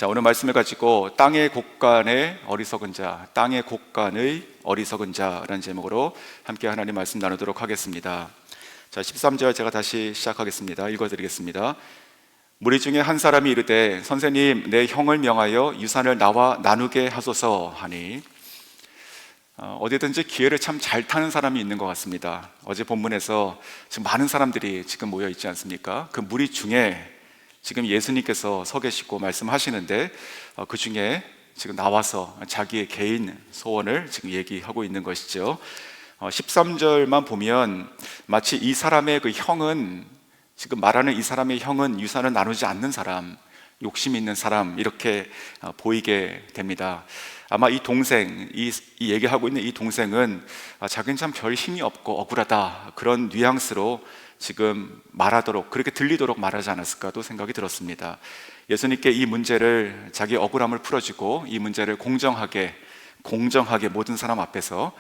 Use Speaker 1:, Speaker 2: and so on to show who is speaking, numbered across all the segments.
Speaker 1: 자, 오늘 말씀을 가지고 땅의 곡간의 어리석은 자, 땅의 곡간의 어리석은 자라는 제목으로 함께 하나님 말씀 나누도록 하겠습니다. 자, 13절 제가 다시 시작하겠습니다. 읽어드리겠습니다. 무리 중에 한 사람이 이르되 선생님, 내 형을 명하여 유산을 나와 나누게 하소서 하니, 어디든지 기회를 참 잘 타는 사람이 있는 것 같습니다. 어제 본문에서 지금 많은 사람들이 지금 모여 있지 않습니까? 그 무리 중에 지금 예수님께서 서 계시고 말씀하시는데, 그 중에 지금 나와서 자기의 개인 소원을 지금 얘기하고 있는 것이죠. 13절만 보면 마치 이 사람의 그 형은, 지금 말하는 이 사람의 형은 유산을 나누지 않는 사람, 욕심 있는 사람, 이렇게 보이게 됩니다. 아마 이 동생, 이 얘기하고 있는 이 동생은 자기는 참 별 힘이 없고 억울하다, 그런 뉘앙스로 지금 말하도록, 그렇게 들리도록 말하지 않았을까도 생각이 들었습니다. 예수님께 이 문제를, 자기 억울함을 풀어주고 이 문제를 공정하게 모든 사람 앞에서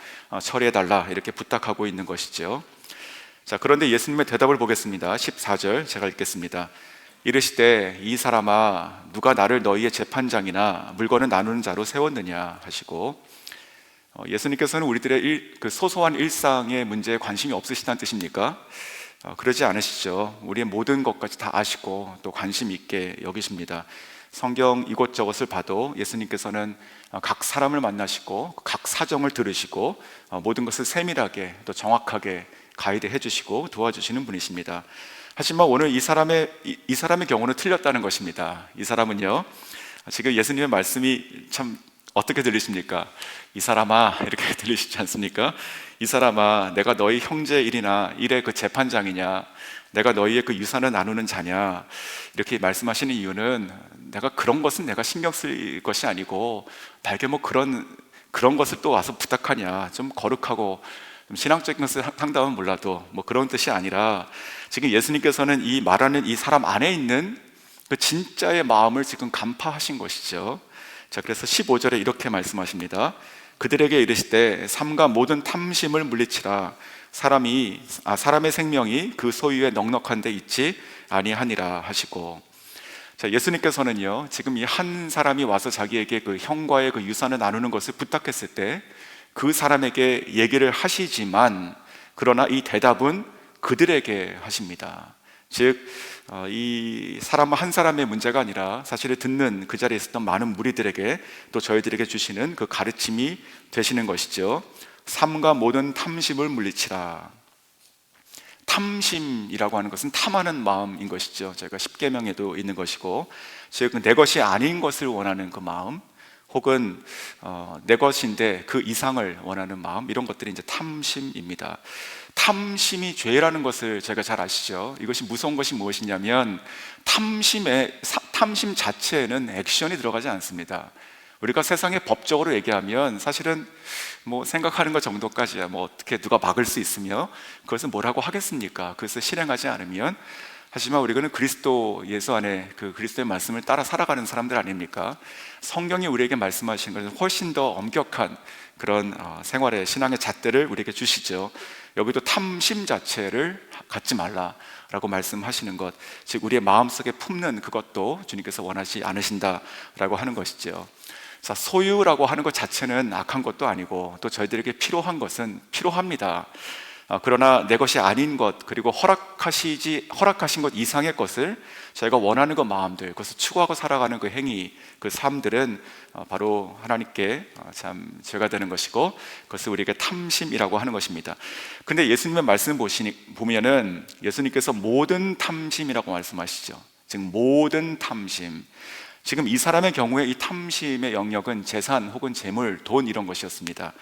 Speaker 1: 처리해달라, 이렇게 부탁하고 있는 것이죠. 자, 그런데 예수님의 대답을 보겠습니다. 14절 제가 읽겠습니다. 이르시되 이 사람아, 누가 나를 너희의 재판장이나 물건을 나누는 자로 세웠느냐 하시고, 예수님께서는 우리들의 그 소소한 일상의 문제에 관심이 없으시다는 뜻입니까? 그러지 않으시죠. 우리의 모든 것까지 다 아시고 또 관심 있게 여기십니다. 성경 이곳저곳을 봐도 예수님께서는 각 사람을 만나시고 각 사정을 들으시고 모든 것을 세밀하게 또 정확하게 가이드해 주시고 도와주시는 분이십니다. 하지만 오늘 이 사람의 경우는 틀렸다는 것입니다. 이 사람은요, 지금 예수님의 말씀이 참 어떻게 들리십니까? 이 사람아, 이렇게 들리시지 않습니까? 이 사람아, 내가 너희 형제 일이나 일의 그 재판장이냐, 내가 너희의 그 유산을 나누는 자냐, 이렇게 말씀하시는 이유는, 내가 그런 것은 내가 신경 쓸 것이 아니고 밝게 뭐 그런 것을 또 와서 부탁하냐, 좀 거룩하고 좀 신앙적인 것을 상담은 몰라도 뭐 그런 뜻이 아니라, 지금 예수님께서는 이 말하는 이 사람 안에 있는 그 진짜의 마음을 지금 간파하신 것이죠. 자, 그래서 15절에 이렇게 말씀하십니다. 그들에게 이르시되 삼가 모든 탐심을 물리치라. 사람의 생명이 그 소유에 넉넉한 데 있지 아니하니라 하시고, 자, 예수님께서는요, 지금 이 한 사람이 와서 자기에게 그 형과의 그 유산을 나누는 것을 부탁했을 때 그 사람에게 얘기를 하시지만, 그러나 이 대답은 그들에게 하십니다. 즉, 이 사람 한 사람의 문제가 아니라 사실을 듣는 그 자리에 있었던 많은 무리들에게, 또 저희들에게 주시는 그 가르침이 되시는 것이죠. 삼가 모든 탐심을 물리치라. 탐심이라고 하는 것은 탐하는 마음인 것이죠. 저희가 십계명에도 있는 것이고, 즉 내 것이 아닌 것을 원하는 그 마음, 혹은 내 것인데 그 이상을 원하는 마음, 이런 것들이 이제 탐심입니다. 탐심이 죄라는 것을 제가 잘 아시죠? 이것이 무서운 것이 무엇이냐면, 탐심 자체에는 액션이 들어가지 않습니다. 우리가 세상에 법적으로 얘기하면 사실은 뭐 생각하는 것 정도까지야 뭐 어떻게 누가 막을 수 있으며 그것을 뭐라고 하겠습니까? 그것을 실행하지 않으면. 하지만 우리는 그리스도 예수 안에 그 그리스도의 말씀을 따라 살아가는 사람들 아닙니까? 성경이 우리에게 말씀하신 것은 훨씬 더 엄격한 그런 생활의 신앙의 잣대를 우리에게 주시죠. 여기도 탐심 자체를 갖지 말라라고 말씀하시는 것, 즉 우리의 마음속에 품는 그것도 주님께서 원하지 않으신다라고 하는 것이죠. 자, 소유라고 하는 것 자체는 악한 것도 아니고, 또 저희들에게 필요한 것은 필요합니다. 그러나 내 것이 아닌 것, 그리고 허락하신 것 이상의 것을 저희가 원하는 그 마음들, 그것을 추구하고 살아가는 그 행위, 그 삶들은 바로 하나님께 참 죄가 되는 것이고, 그것을 우리에게 탐심이라고 하는 것입니다. 근데 예수님의 말씀 보면은 예수님께서 모든 탐심이라고 말씀하시죠. 즉 모든 탐심. 지금 이 사람의 경우에 이 탐심의 영역은 재산 혹은 재물, 돈, 이런 것이었습니다.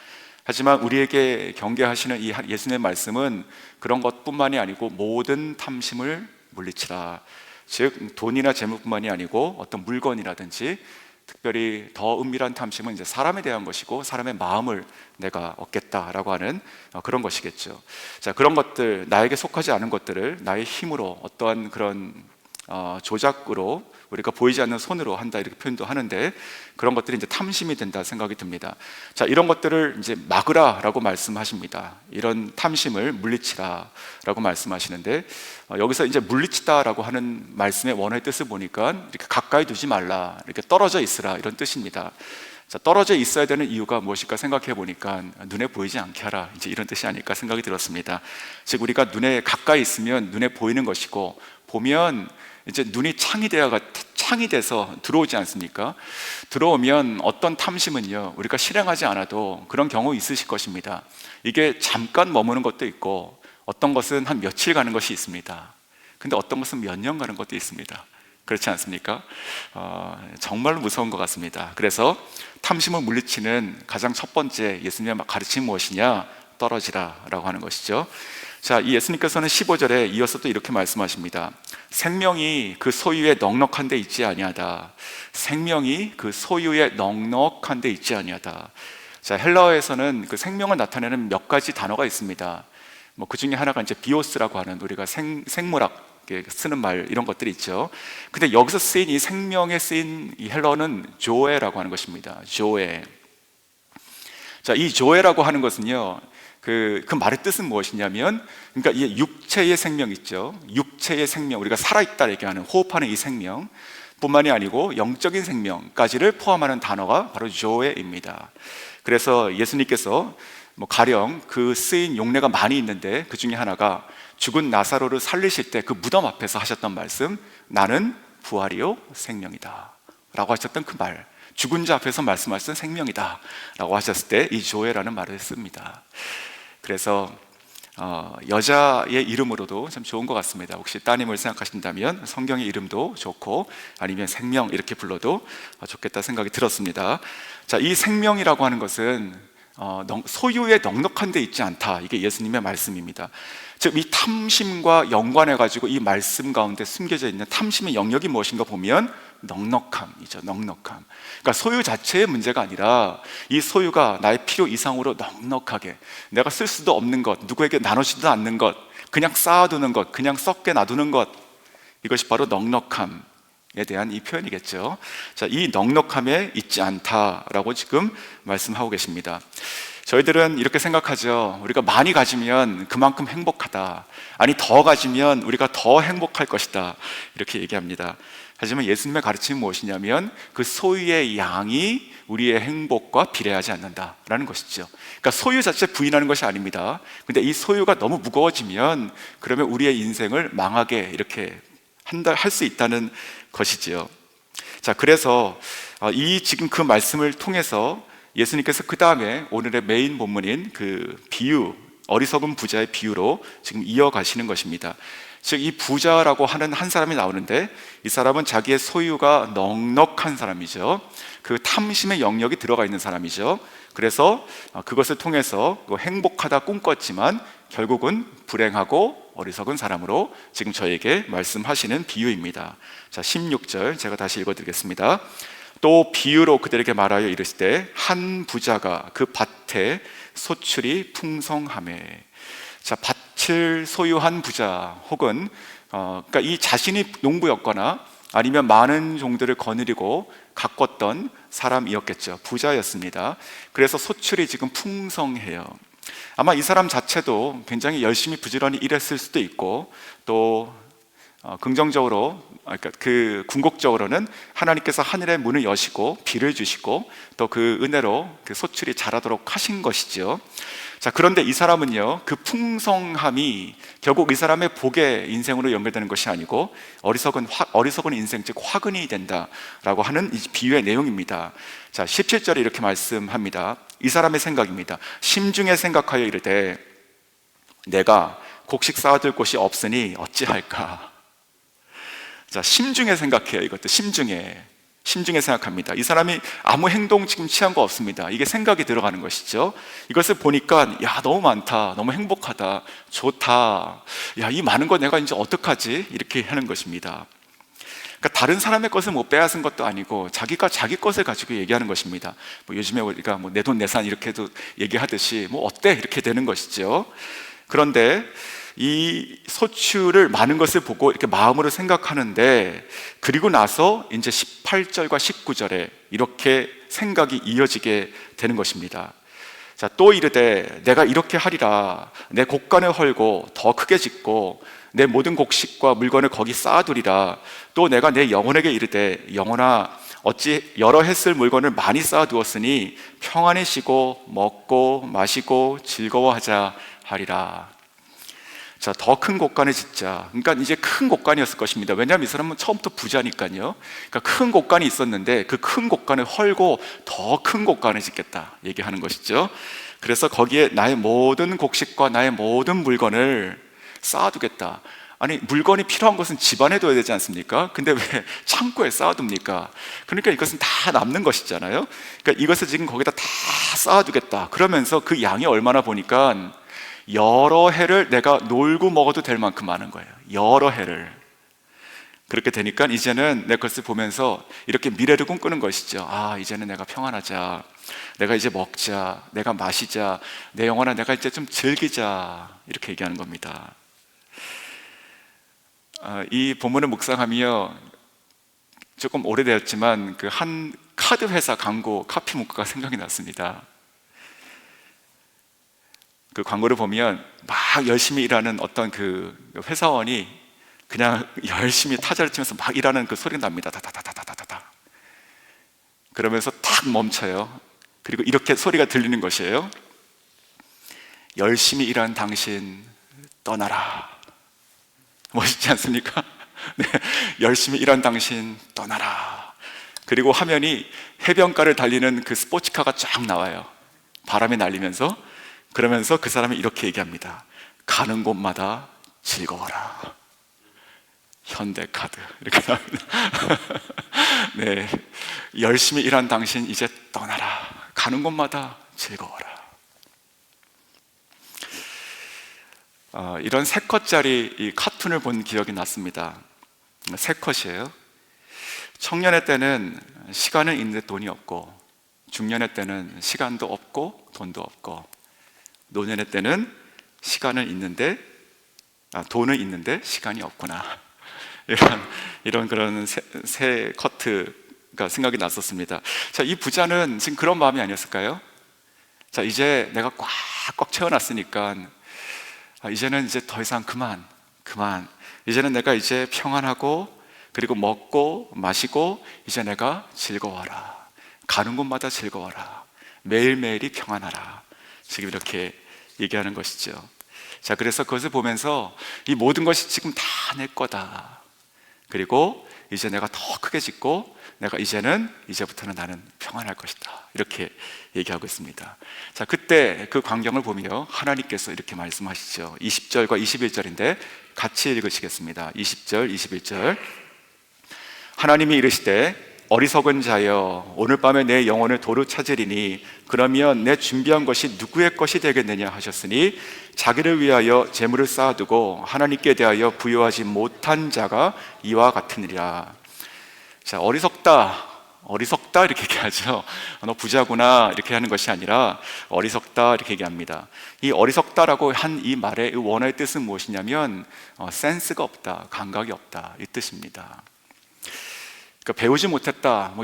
Speaker 1: 하지만 우리에게 경계하시는 이 예수님의 말씀은 그런 것뿐만이 아니고 모든 탐심을 물리치라. 즉 돈이나 재물뿐만이 아니고 어떤 물건이라든지, 특별히 더 은밀한 탐심은 이제 사람에 대한 것이고, 사람의 마음을 내가 얻겠다라고 하는 그런 것이겠죠. 자, 그런 것들, 나에게 속하지 않은 것들을 나의 힘으로, 어떠한 그런 조작으로 우리가 보이지 않는 손으로 한다 이렇게 표현도 하는데, 그런 것들이 이제 탐심이 된다 생각이 듭니다. 자, 이런 것들을 이제 막으라라고 말씀하십니다. 이런 탐심을 물리치라라고 말씀하시는데, 여기서 이제 물리치다라고 하는 말씀의 원어의 뜻을 보니까 이렇게 가까이 두지 말라, 이렇게 떨어져 있으라 이런 뜻입니다. 자, 떨어져 있어야 되는 이유가 무엇일까 생각해 보니까 눈에 보이지 않게 하라, 이제 이런 뜻이 아닐까 생각이 들었습니다. 즉, 우리가 눈에 가까이 있으면 눈에 보이는 것이고, 보면 이제 눈이 창이 돼서 들어오지 않습니까? 들어오면 어떤 탐심은요, 우리가 실행하지 않아도 그런 경우 있으실 것입니다. 이게 잠깐 머무는 것도 있고, 어떤 것은 한 며칠 가는 것이 있습니다. 근데 어떤 것은 몇 년 가는 것도 있습니다. 그렇지 않습니까? 정말 무서운 것 같습니다. 그래서 탐심을 물리치는 가장 첫 번째 예수님의 가르침이 무엇이냐? 떨어지라 라고 하는 것이죠. 자, 이 예수님께서는 15절에 이어서 또 이렇게 말씀하십니다. 생명이 그 소유에 넉넉한 데 있지 아니하다. 생명이 그 소유에 넉넉한 데 있지 아니하다. 자, 헬라어에서는 그 생명을 나타내는 몇 가지 단어가 있습니다. 그 중에 하나가 이제 비오스라고 하는, 우리가 생물학 쓰는 말, 이런 것들이 있죠. 근데 여기서 쓰인 이 생명에 쓰인 이 헬러는 조에라고 하는 것입니다. 조에. 자, 이 조에라고 하는 것은요, 그 말의 뜻은 무엇이냐면, 그러니까 이 육체의 생명 있죠. 육체의 생명, 우리가 살아있다 얘기하는, 호흡하는 이 생명 뿐만이 아니고 영적인 생명까지를 포함하는 단어가 바로 조에입니다. 그래서 예수님께서 가령 그 쓰인 용례가 많이 있는데, 그 중에 하나가 죽은 나사로를 살리실 때 그 무덤 앞에서 하셨던 말씀, 나는 부활이요 생명이다 라고 하셨던 그 말, 죽은 자 앞에서 말씀하셨던 생명이다 라고 하셨을 때 이 조에라는 말을 씁니다. 그래서 여자의 이름으로도 참 좋은 것 같습니다. 혹시 따님을 생각하신다면 성경의 이름도 좋고, 아니면 생명 이렇게 불러도 좋겠다 생각이 들었습니다. 자, 이 생명이라고 하는 것은 소유에 넉넉한 데 있지 않다, 이게 예수님의 말씀입니다. 즉, 이 탐심과 연관해 가지고 이 말씀 가운데 숨겨져 있는 탐심의 영역이 무엇인가 보면 넉넉함이죠. 넉넉함. 그러니까 소유 자체의 문제가 아니라 이 소유가 나의 필요 이상으로 넉넉하게, 내가 쓸 수도 없는 것, 누구에게 나누지도 않는 것, 그냥 쌓아두는 것, 그냥 썩게 놔두는 것, 이것이 바로 넉넉함에 대한 이 표현이겠죠. 자, 이 넉넉함에 있지 않다라고 지금 말씀하고 계십니다. 저희들은 이렇게 생각하죠. 우리가 많이 가지면 그만큼 행복하다, 아니 더 가지면 우리가 더 행복할 것이다, 이렇게 얘기합니다. 하지만 예수님의 가르침은 무엇이냐면, 그 소유의 양이 우리의 행복과 비례하지 않는다라는 것이죠. 그러니까 소유 자체 부인하는 것이 아닙니다. 근데 이 소유가 너무 무거워지면 그러면 우리의 인생을 망하게 이렇게 할 수 있다는 것이지요. 자, 그래서 이 지금 그 말씀을 통해서 예수님께서 그 다음에 오늘의 메인 본문인 그 비유, 어리석은 부자의 비유로 지금 이어가시는 것입니다. 즉, 이 부자라고 하는 한 사람이 나오는데, 이 사람은 자기의 소유가 넉넉한 사람이죠. 그 탐심의 영역이 들어가 있는 사람이죠. 그래서 그것을 통해서 행복하다 꿈꿨지만 결국은 불행하고 어리석은 사람으로 지금 저에게 말씀하시는 비유입니다. 자, 16절 제가 다시 읽어드리겠습니다. 또 비유로 그들에게 말하여 이르실 때, 한 부자가 그 밭에 소출이 풍성하매. 자, 밭을 소유한 부자, 혹은 그러니까 이 자신이 농부였거나 아니면 많은 종들을 거느리고 가꿨던 사람이었겠죠. 부자였습니다. 그래서 소출이 지금 풍성해요. 아마 이 사람 자체도 굉장히 열심히 부지런히 일했을 수도 있고, 또 긍정적으로, 그러니까 그 궁극적으로는 하나님께서 하늘의 문을 여시고 비를 주시고 또 그 은혜로 그 소출이 자라도록 하신 것이죠. 자, 그런데 이 사람은요, 그 풍성함이 결국 이 사람의 복의 인생으로 연결되는 것이 아니고 어리석은 인생, 즉 화근이 된다라고 하는 이 비유의 내용입니다. 자, 17절에 이렇게 말씀합니다. 이 사람의 생각입니다. 심중에 생각하여 이르되, 내가 곡식 쌓아둘 곳이 없으니 어찌할까. 자, 심중에 생각해요. 이것도 심중에 생각합니다. 이 사람이 아무 행동 지금 취한 거 없습니다. 이게 생각이 들어가는 것이죠. 이것을 보니까, 야, 너무 많다, 너무 행복하다, 좋다, 야, 이 많은 거 내가 이제 어떡하지, 이렇게 하는 것입니다. 그러니까 다른 사람의 것을 빼앗은 것도 아니고 자기가 자기 것을 가지고 얘기하는 것입니다. 요즘에 우리가 내 돈 내산 이렇게도 얘기하듯이 어때, 이렇게 되는 것이죠. 그런데 이 소출을 많은 것을 보고 이렇게 마음으로 생각하는데, 그리고 나서 이제 18절과 19절에 이렇게 생각이 이어지게 되는 것입니다. 자, 또 이르되 내가 이렇게 하리라. 내 곡간을 헐고 더 크게 짓고 내 모든 곡식과 물건을 거기 쌓아두리라. 또 내가 내 영혼에게 이르되 영혼아, 어찌 여러 해 쓸 물건을 많이 쌓아두었으니 평안히 쉬고 먹고 마시고 즐거워하자 하리라. 자, 더 큰 곡간을 짓자. 그러니까 이제 큰 곡간이었을 것입니다. 왜냐하면 이 사람은 처음부터 부자니까요. 그러니까 큰 곡간이 있었는데 그 큰 곡간을 헐고 더 큰 곡간을 짓겠다 얘기하는 것이죠. 그래서 거기에 나의 모든 곡식과 나의 모든 물건을 쌓아두겠다. 아니, 물건이 필요한 것은 집안에 둬야 되지 않습니까? 근데 왜 창고에 쌓아둡니까? 그러니까 이것은 다 남는 것이잖아요. 그러니까 이것을 지금 거기다 다 쌓아두겠다. 그러면서 그 양이 얼마나 보니까 여러 해를 내가 놀고 먹어도 될 만큼 많은 거예요. 여러 해를. 그렇게 되니까 이제는 내 것을 보면서 이렇게 미래를 꿈꾸는 것이죠. 아, 이제는 내가 평안하자. 내가 이제 먹자. 내가 마시자. 내 영혼아, 내가 이제 좀 즐기자. 이렇게 얘기하는 겁니다. 이 본문을 묵상하며 조금 오래되었지만 그 한 카드 회사 광고 카피 문구가 생각이 났습니다. 그 광고를 보면 막 열심히 일하는 어떤 그 회사원이 그냥 열심히 타자를 치면서 막 일하는 그 소리가 납니다. 다다다다다다다. 그러면서 탁 멈춰요. 그리고 이렇게 소리가 들리는 것이에요. 열심히 일한 당신 떠나라. 멋있지 않습니까? 네, 열심히 일한 당신 떠나라. 그리고 화면이 해변가를 달리는 그 스포츠카가 쫙 나와요. 바람이 날리면서. 그러면서 그 사람이 이렇게 얘기합니다. 가는 곳마다 즐거워라. 현대카드 이렇게 나옵니다. 네, 열심히 일한 당신 이제 떠나라. 가는 곳마다 즐거워라. 이런 3컷짜리 이 카툰을 본 기억이 났습니다. 3컷이에요. 청년의 때는 시간은 있는데 돈이 없고, 중년의 때는 시간도 없고 돈도 없고, 노년의 때는 시간은 있는데 돈은 있는데 시간이 없구나. 이런 그런 세 커트가 생각이 났었습니다. 자, 이 부자는 지금 그런 마음이 아니었을까요? 자, 이제 내가 꽉꽉 채워놨으니까 이제는 이제 더 이상 그만. 이제는 내가 이제 평안하고 그리고 먹고 마시고 이제 내가 즐거워라. 가는 곳마다 즐거워라. 매일매일이 평안하라. 지금 이렇게 얘기하는 것이죠. 자, 그래서 그것을 보면서 이 모든 것이 지금 다 내 거다. 그리고 이제 내가 더 크게 짓고 내가 이제부터는 나는 평안할 것이다. 이렇게 얘기하고 있습니다. 자, 그때 그 광경을 보며 하나님께서 이렇게 말씀하시죠. 20절과 21절인데 같이 읽으시겠습니다. 20절, 21절. 하나님이 이르시되 어리석은 자여, 오늘 밤에 내 영혼을 도로 찾으리니 그러면 내 준비한 것이 누구의 것이 되겠느냐 하셨으니 자기를 위하여 재물을 쌓아두고 하나님께 대하여 부여하지 못한 자가 이와 같으니라. 자, 어리석다 이렇게 얘기하죠. 너 부자구나 이렇게 하는 것이 아니라 어리석다 이렇게 얘기합니다. 이 어리석다라고 한 이 말의 원어의 뜻은 무엇이냐면 센스가 없다, 감각이 없다 이 뜻입니다. 그러니까 배우지 못했다,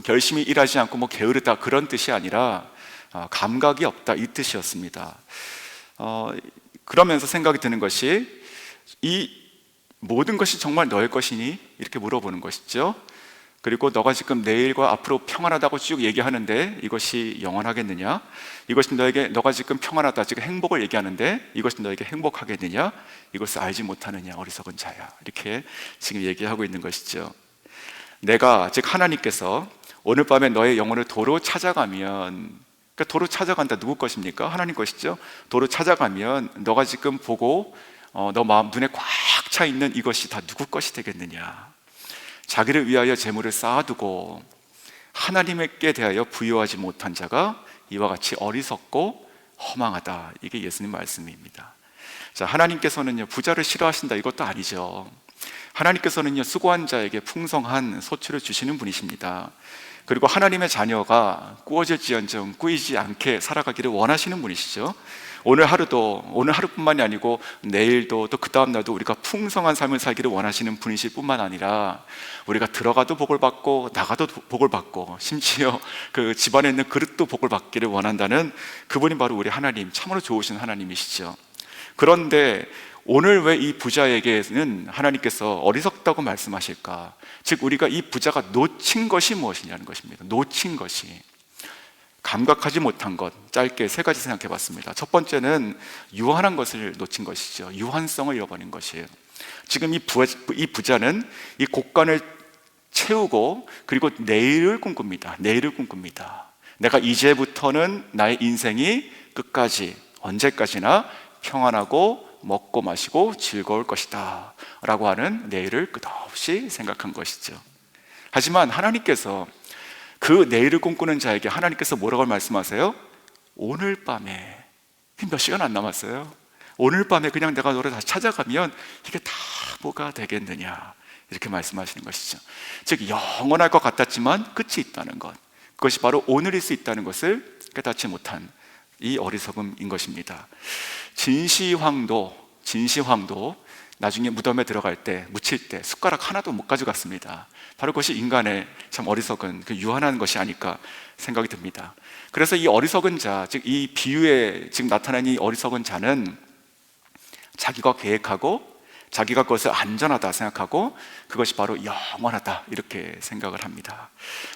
Speaker 1: 열심히 일하지 않고 게으르다 그런 뜻이 아니라 감각이 없다 이 뜻이었습니다. 그러면서 생각이 드는 것이 이 모든 것이 정말 너의 것이니? 이렇게 물어보는 것이죠. 그리고 너가 지금 내일과 앞으로 평안하다고 쭉 얘기하는데 이것이 영원하겠느냐? 이것이 너가 지금 평안하다, 지금 행복을 얘기하는데 이것이 너에게 행복하겠느냐? 이것을 알지 못하느냐 어리석은 자야. 이렇게 지금 얘기하고 있는 것이죠. 내가, 즉 하나님께서 오늘 밤에 너의 영혼을 도로 찾아가면, 그러니까 도로 찾아간다 누구 것입니까? 하나님 것이죠. 도로 찾아가면 너가 지금 보고 너 마음 눈에 꽉 차 있는 이것이 다 누구 것이 되겠느냐? 자기를 위하여 재물을 쌓아두고 하나님께 대하여 부여하지 못한 자가 이와 같이 어리석고 허망하다. 이게 예수님 말씀입니다. 자, 하나님께서는요 부자를 싫어하신다 이것도 아니죠. 하나님께서는요 수고한 자에게 풍성한 소출을 주시는 분이십니다. 그리고 하나님의 자녀가 꾸어질지언정 꾸이지 않게 살아가기를 원하시는 분이시죠. 오늘 하루뿐만이 아니고 내일도 또 그 다음 날도 우리가 풍성한 삶을 살기를 원하시는 분이실 뿐만 아니라 우리가 들어가도 복을 받고 나가도 복을 받고 심지어 그 집안에 있는 그릇도 복을 받기를 원한다는 그분이 바로 우리 하나님, 참으로 좋으신 하나님이시죠. 그런데 오늘 왜 이 부자에게는 하나님께서 어리석다고 말씀하실까? 즉 우리가 이 부자가 놓친 것이 무엇이냐는 것입니다. 놓친 것이, 감각하지 못한 것, 짧게 세 가지 생각해 봤습니다. 첫 번째는 유한한 것을 놓친 것이죠. 유한성을 잃어버린 것이에요. 지금 이 부자는 이 곳간을 채우고 그리고 내일을 꿈꿉니다. 내일을 꿈꿉니다. 내가 이제부터는 나의 인생이 끝까지, 언제까지나 평안하고 먹고 마시고 즐거울 것이다 라고 하는 내일을 끝없이 생각한 것이죠. 하지만 하나님께서 그 내일을 꿈꾸는 자에게 하나님께서 뭐라고 말씀하세요? 오늘 밤에, 몇 시간 안 남았어요. 오늘 밤에 그냥 내가 너를 다시 찾아가면 이게 다 뭐가 되겠느냐, 이렇게 말씀하시는 것이죠. 즉 영원할 것 같았지만 끝이 있다는 것, 그것이 바로 오늘일 수 있다는 것을 깨닫지 못한 이 어리석음인 것입니다. 진시황도 나중에 무덤에 들어갈 때, 묻힐 때 숟가락 하나도 못 가져갔습니다. 바로 그것이 인간의 참 어리석은, 그 유한한 것이 아닐까 생각이 듭니다. 그래서 이 어리석은 자, 즉 이 비유에 지금 나타난 이 어리석은 자는 자기가 계획하고 자기가 그것을 안전하다 생각하고 그것이 바로 영원하다 이렇게 생각을 합니다.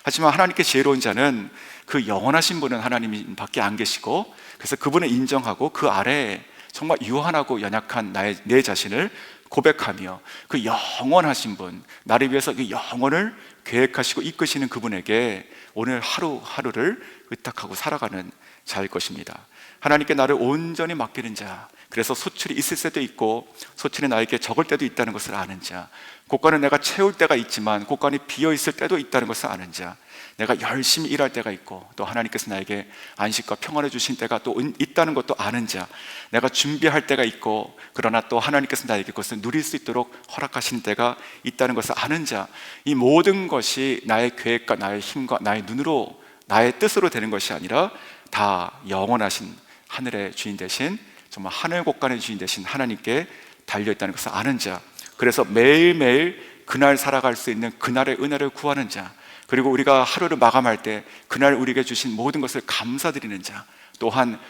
Speaker 1: 하지만 하나님께 지혜로운 자는 그 영원하신 분은 하나님 밖에 안 계시고, 그래서 그분을 인정하고 그 아래에 정말 유한하고 연약한 내 자신을 고백하며 그 영원하신 분, 나를 위해서 그 영원을 계획하시고 이끄시는 그분에게 오늘 하루하루를 의탁하고 살아가는 자일 것입니다. 하나님께 나를 온전히 맡기는 자, 그래서 소출이 있을 때도 있고 소출이 나에게 적을 때도 있다는 것을 아는 자, 곳간은 내가 채울 때가 있지만 곳간이 비어 있을 때도 있다는 것을 아는 자, 내가 열심히 일할 때가 있고 또 하나님께서 나에게 안식과 평안을 주신 때가 또 있다는 것도 아는 자, 내가 준비할 때가 있고 그러나 또 하나님께서 나에게 그것을 누릴 수 있도록 허락하신 때가 있다는 것을 아는 자, 이 모든 것이 나의 계획과 나의 힘과 나의 눈으로, 나의 뜻으로 되는 것이 아니라 다 영원하신 하늘의 주인 되신, 정말 하늘 곳간의 주인 되신 하나님께 달려있다는 것을 아는 자, 그래서 매일매일 그날 살아갈 수 있는 그날의 은혜를 구하는 자, 그리고 우리가 하루를 마감할 때 그날 우리에게 주신 모든 것을 감사드리는 자, 또한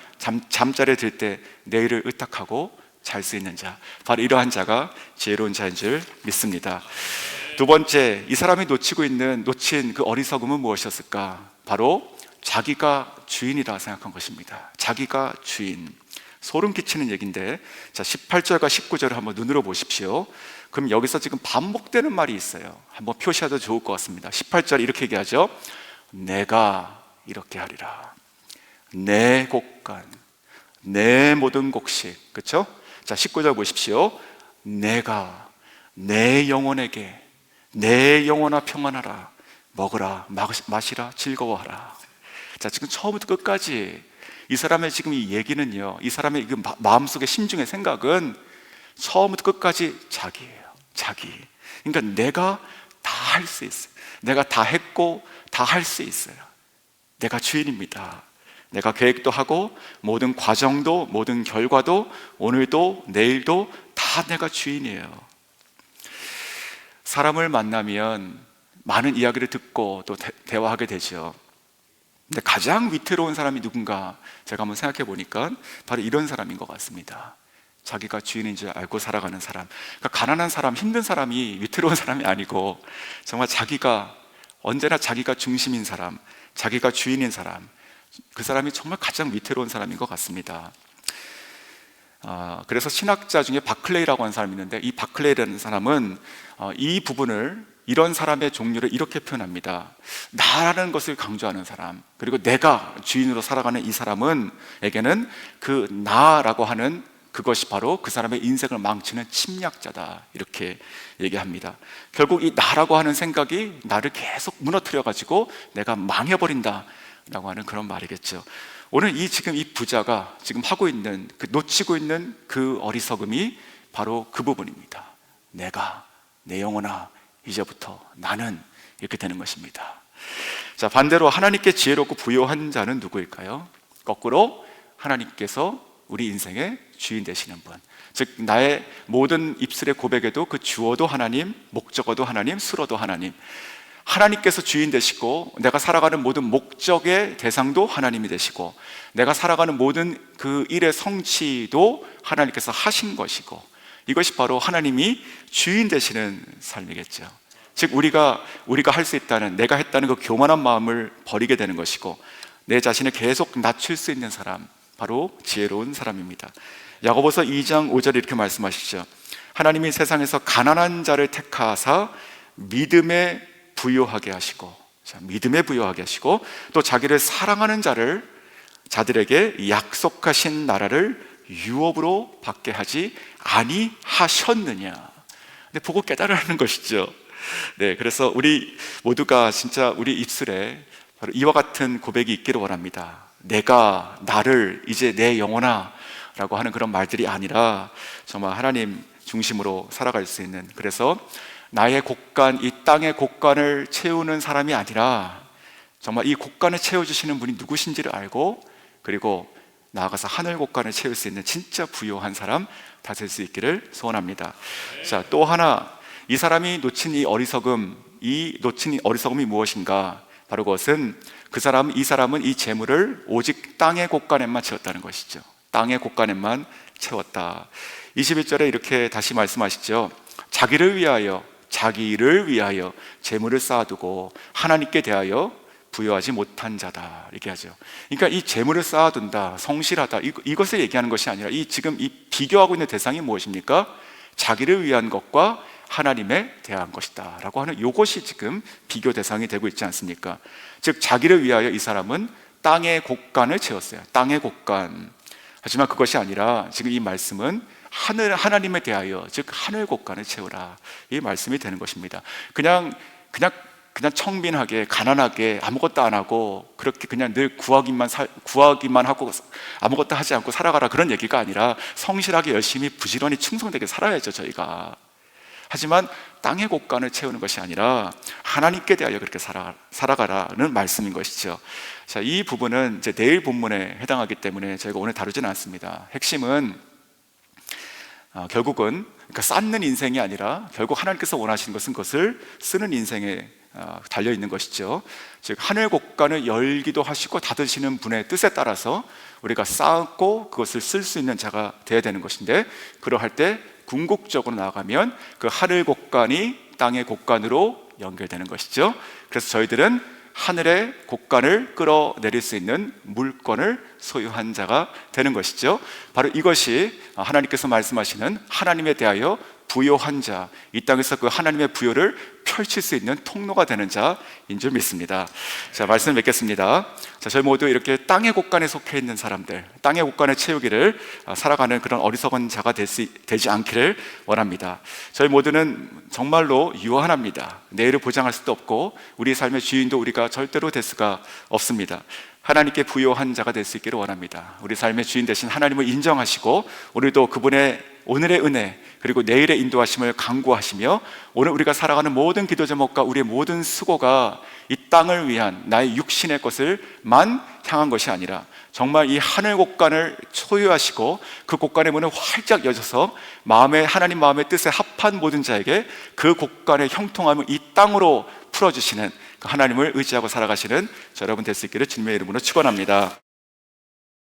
Speaker 1: 잠자리에 들 때 내일을 의탁하고 잘 수 있는 자, 바로 이러한 자가 지혜로운 자인 줄 믿습니다. 두 번째, 이 사람이 놓친 그 어리석음은 무엇이었을까? 바로 자기가 주인이라 생각한 것입니다. 자기가 주인. 소름 끼치는 얘기인데, 자 18절과 19절을 한번 눈으로 보십시오. 그럼 여기서 지금 반복되는 말이 있어요. 한번 표시해도 좋을 것 같습니다. 18절 이렇게 얘기하죠. 내가 이렇게 하리라. 내 곳간, 내 모든 곡식. 그렇죠? 자 19절 보십시오. 내가 내 영혼에게 내 영혼아 평안하라. 먹으라, 마시라, 즐거워하라. 자 지금 처음부터 끝까지 이 사람의 지금 이 얘기는요, 이 사람의 그 마음속의 심중의 생각은 처음부터 끝까지 자기예요. 자기. 그러니까 내가 다 할 수 있어요. 내가 다 했고 다 할 수 있어요. 내가 주인입니다. 내가 계획도 하고 모든 과정도 모든 결과도 오늘도 내일도 다 내가 주인이에요. 사람을 만나면 많은 이야기를 듣고 또 대화하게 되죠. 근데 가장 위태로운 사람이 누군가 제가 한번 생각해 보니까 바로 이런 사람인 것 같습니다. 자기가 주인인 줄 알고 살아가는 사람. 그러니까 가난한 사람, 힘든 사람이 위태로운 사람이 아니고 정말 자기가 언제나 자기가 중심인 사람, 자기가 주인인 사람, 그 사람이 정말 가장 위태로운 사람인 것 같습니다. 그래서 신학자 중에 바클레이라고 하는 사람이 있는데, 이 바클레이라는 사람은 이 부분을, 이런 사람의 종류를 이렇게 표현합니다. 나라는 것을 강조하는 사람, 그리고 내가 주인으로 살아가는 이 사람에게는 그 나라고 하는 그것이 바로 그 사람의 인생을 망치는 침략자다, 이렇게 얘기합니다. 결국 이 나라고 하는 생각이 나를 계속 무너뜨려 가지고 내가 망해버린다 라고 하는 그런 말이겠죠. 오늘 지금 이 부자가 지금 하고 있는, 놓치고 있는 그 어리석음이 바로 그 부분입니다. 내가, 내 영혼아, 이제부터 나는, 이렇게 되는 것입니다. 자, 반대로 하나님께 지혜롭고 부요한 자는 누구일까요? 거꾸로 하나님께서 우리 인생의 주인 되시는 분, 즉 나의 모든 입술의 고백에도 그 주어도 하나님, 목적어도 하나님, 수로도 하나님, 하나님께서 주인 되시고 내가 살아가는 모든 목적의 대상도 하나님이 되시고 내가 살아가는 모든 그 일의 성취도 하나님께서 하신 것이고, 이것이 바로 하나님이 주인 되시는 삶이겠죠. 즉 우리가 할 수 있다는, 내가 했다는 그 교만한 마음을 버리게 되는 것이고 내 자신을 계속 낮출 수 있는 사람, 바로 지혜로운 사람입니다. 야고보서 2장 5절에 이렇게 말씀하시죠. 하나님이 세상에서 가난한 자를 택하사 믿음에 부요하게 하시고, 믿음에 부요하게 하시고 또 자기를 사랑하는 자들에게 약속하신 나라를 유업으로 받게 하지 아니하셨느냐. 근데 보고 깨달으라는 것이죠. 네, 그래서 우리 모두가 진짜 우리 입술에 바로 이와 같은 고백이 있기를 원합니다. 내가, 나를, 이제 내 영혼아 라고 하는 그런 말들이 아니라 정말 하나님 중심으로 살아갈 수 있는, 그래서 나의 곳간, 이 땅의 곳간을 채우는 사람이 아니라 정말 이 곳간을 채워주시는 분이 누구신지를 알고, 그리고 나아가서 하늘 곳간을 채울 수 있는 진짜 부요한 사람 다 될 수 있기를 소원합니다. 자, 또 하나, 이 사람이 놓친 이 어리석음이 무엇인가? 바로 그것은 이 사람은 이 재물을 오직 땅의 곳간에만 채웠다는 것이죠. 땅의 곳간에만 채웠다. 21절에 이렇게 다시 말씀하시죠. 자기를 위하여 재물을 쌓아두고 하나님께 대하여 부여하지 못한 자다, 이렇게 하죠. 그러니까 이 재물을 쌓아둔다, 성실하다, 이것을 얘기하는 것이 아니라 지금 이 비교하고 있는 대상이 무엇입니까? 자기를 위한 것과 하나님에 대한 것이다 라고 하는, 이것이 지금 비교 대상이 되고 있지 않습니까? 즉 자기를 위하여 이 사람은 땅의 곳간을 채웠어요. 땅의 곳간. 하지만 그것이 아니라 지금 이 말씀은 하나님에 대하여, 즉 하늘 곳간을 채우라, 이 말씀이 되는 것입니다. 그냥 청빈하게 가난하게 아무것도 안 하고 그렇게 그냥 늘 구하기만 하고 아무것도 하지 않고 살아가라, 그런 얘기가 아니라 성실하게 열심히 부지런히 충성되게 살아야죠, 저희가. 하지만 땅의 곳간을 채우는 것이 아니라 하나님께 대하여 그렇게 살아가라는 말씀인 것이죠. 자, 이 부분은 이제 내일 본문에 해당하기 때문에 저희가 오늘 다루지는 않습니다. 핵심은 결국은 그러니까 쌓는 인생이 아니라 결국 하나님께서 원하시는 것은 그것을 쓰는 인생에 달려 있는 것이죠. 즉 하늘 곳간을 열기도 하시고 닫으시는 분의 뜻에 따라서 우리가 쌓고 그것을 쓸 수 있는 자가 되어야 되는 것인데, 그러할 때 궁극적으로 나아가면 그 하늘 곳간이 땅의 곳간으로 연결되는 것이죠. 그래서 저희들은 하늘의 곳간을 끌어내릴 수 있는 물건을 소유한 자가 되는 것이죠. 바로 이것이 하나님께서 말씀하시는 하나님에 대하여 부요한 자, 이 땅에서 그 하나님의 부요를 펼칠 수 있는 통로가 되는 자인 줄 믿습니다. 자, 말씀 뵙겠습니다. 자, 저희 모두 이렇게 땅의 곳간에 속해 있는 사람들, 땅의 곳간을 채우기를 살아가는 그런 어리석은 자가 되지 않기를 원합니다. 저희 모두는 정말로 유한합니다. 내일을 보장할 수도 없고 우리 삶의 주인도 우리가 절대로 될 수가 없습니다. 하나님께 부요한 자가 될 수 있기를 원합니다. 우리 삶의 주인 되신 하나님을 인정하시고 우리도 그분의 오늘의 은혜 그리고 내일의 인도하심을 간구하시며, 오늘 우리가 살아가는 모든 기도 제목과 우리의 모든 수고가 이 땅을 위한 나의 육신의 것을만 향한 것이 아니라 정말 이 하늘 곳간을 소유하시고 그 곳간의 문을 활짝 여셔서 하나님 마음의 뜻에 합한 모든 자에게 그 곳간의 형통함을 이 땅으로 풀어주시는 그 하나님을 의지하고 살아가시는 저 여러분 될 수 있기를 주님의 이름으로 축원합니다.